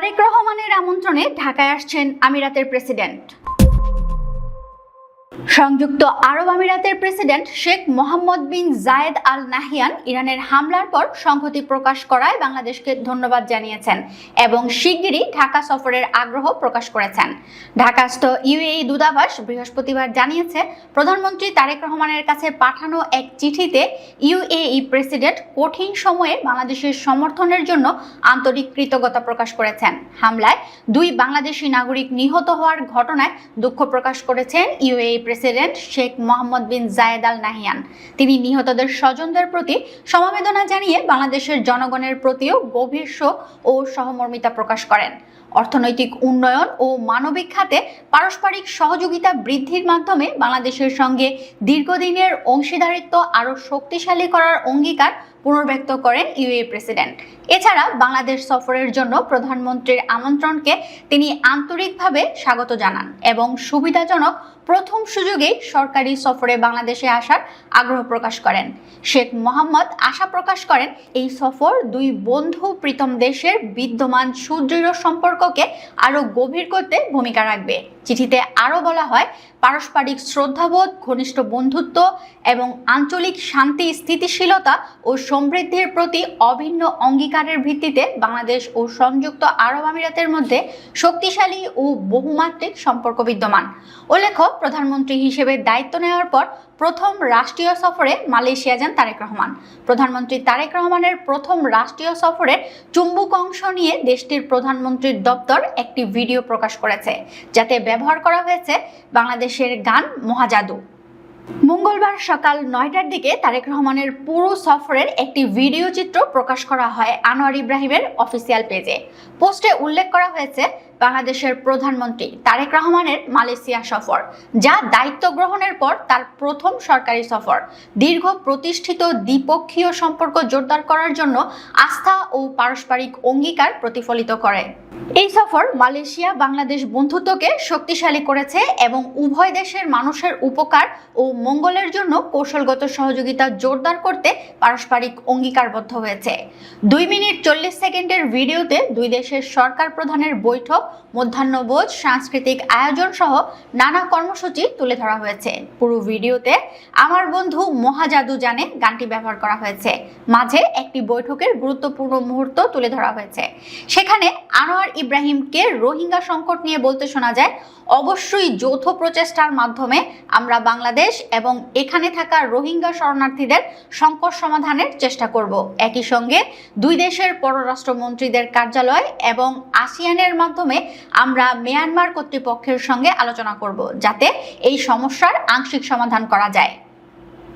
তারেক রহমানের আমন্ত্রণে ঢাকায় আসছেন আমিরাতের প্রেসিডেন্ট। সংযুক্ত আরব আমিরাতের প্রেসিডেন্ট শেখ মোহাম্মদ বিন জায়েদ আল নাহিয়ান ইরানের হামলার পর সংহতি প্রকাশ করায় বাংলাদেশকে ধন্যবাদ জানিয়েছেন এবং শিগগিরই ঢাকা সফরের আগ্রহ প্রকাশ করেছেন। ঢাকাস্থ ইউএই দূতাবাস বৃহস্পতিবার জানিয়েছে, প্রধানমন্ত্রী তারেক রহমানের কাছে পাঠানো এক চিঠিতে ইউএই প্রেসিডেন্ট কঠিন সময়ে বাংলাদেশের সমর্থনের জন্য আন্তরিক কৃতজ্ঞতা প্রকাশ করেছেন। হামলায় 2 বাংলাদেশি নাগরিক নিহত হওয়ার ঘটনায় দুঃখ প্রকাশ করেছেন ইউএই প্রেসিডেন্ট শেখ মোহাম্মদ বিন জায়েদ আল নাহিয়ান। তিনি নিহতদের স্বজনদের প্রতি সমবেদনা জানিয়ে বাংলাদেশের জনগণের প্রতিও গভীর শোক ও সহমর্মিতা প্রকাশ করেন। অর্থনৈতিক উন্নয়ন ও মানবিক খাতে পারস্পরিক সহযোগিতা বৃদ্ধির মাধ্যমে বাংলাদেশের সঙ্গে দীর্ঘদিনের অংশীদারিত্ব আরও শক্তিশালী করার অঙ্গীকার পুনর্ব্যক্ত করেন ইউএই প্রেসিডেন্ট। এছাড়া বাংলাদেশ সফরের জন্য প্রধানমন্ত্রীর আমন্ত্রণকে তিনি আন্তরিকভাবে স্বাগত জানান এবং সুবিধাজনক প্রথম সুযোগেই সরকারি সফরে বাংলাদেশে আসার আগ্রহ প্রকাশ করেন। শেখ মোহাম্মদ আশা প্রকাশ করেন, এই সফর 2 বন্ধু প্রীতম দেশের বিদ্যমান সুদৃঢ় সম্পর্ককে আরও গভীর করতে ভূমিকা রাখবে। চিঠিতে আরও বলা হয়, পারস্পরিক শ্রদ্ধাবোধ, ঘনিষ্ঠ বন্ধুত্ব এবং আঞ্চলিক শান্তি, স্থিতিশীলতা ও সমৃদ্ধির প্রতি অভিন্ন অঙ্গীকারের ভিত্তিতে বাংলাদেশ ও সংযুক্ত আরব আমিরাতের মধ্যে শক্তিশালী ও বহুমাত্রিক সম্পর্ক বিদ্যমান। উল্লেখ্য, প্রধানমন্ত্রী হিসেবে দায়িত্ব নেওয়ার পর প্রথম রাষ্ট্রীয় সফরে মালয়েশিয়া যান তারেক রহমান। প্রধানমন্ত্রী তারেক রহমানের প্রথম রাষ্ট্রীয় সফরের চুম্বক অংশ নিয়ে দেশটির প্রধানমন্ত্রীর দপ্তর একটি ভিডিও প্রকাশ করেছে, যাতে ব্যবহার করা হয়েছে বাংলাদেশের গান মহাজাদু। মঙ্গলবার সকাল 9টার দিকে তারেক রহমানের পুরো সফরের একটি ভিডিও চিত্র প্রকাশ করা হয় আনোয়ার ইব্রাহিমের অফিসিয়াল পেজে। পোস্টে উল্লেখ করা হয়েছে, বাংলাদেশের প্রধানমন্ত্রী তারেক রহমানের মালয়েশিয়া সফর, যা দায়িত্ব গ্রহণের পর তার প্রথম সরকারি সফর, দীর্ঘ প্রতিষ্ঠিত দ্বিপক্ষীয় সম্পর্ক জোরদার করার জন্য আস্থা ও পারস্পরিক অঙ্গীকার প্রতিফলিত করে। এই সফর মালয়েশিয়া বাংলাদেশ বন্ধুত্বকে শক্তিশালী করেছে এবং উভয় দেশের মানুষের উপকার ও মঙ্গলের জন্য কৌশলগত সহযোগিতা জোরদার করতে পারস্পরিক অঙ্গীকারবদ্ধ হয়েছে। 2 মিনিট 40 সেকেন্ডের ভিডিওতে 2 দেশের সরকার প্রধানের বৈঠক, মধ্যাহ্নভোজ, সাংস্কৃতিক আয়োজন সহ নানা কর্মসূচি তুলে ধরা হয়েছে। পুরো ভিডিওতে আমার বন্ধু মহাজাদু জানে গানটি ব্যবহার করা হয়েছে। মাঝে একটি বৈঠকের গুরুত্বপূর্ণ মুহূর্ত তুলে ধরা হয়েছে। সেখানে আনোয়ার ইব্রাহিমকে রোহিঙ্গা সংকট নিয়ে বলতে শোনা যায়, অবশ্যই যৌথ প্রচেষ্টার মাধ্যমে আমরা বাংলাদেশ এবং এখানে থাকা রোহিঙ্গা শরণার্থীদের সংকট সমাধানের চেষ্টা করব। একই সঙ্গে 2 দেশের পররাষ্ট্রমন্ত্রীদের কার্যালয় এবং আসিয়ানের মাধ্যমে আমরা মিয়ানমার কর্তৃপক্ষের সঙ্গে আলোচনা করব, যাতে এই সমস্যার আংশিক সমাধান করা যায়।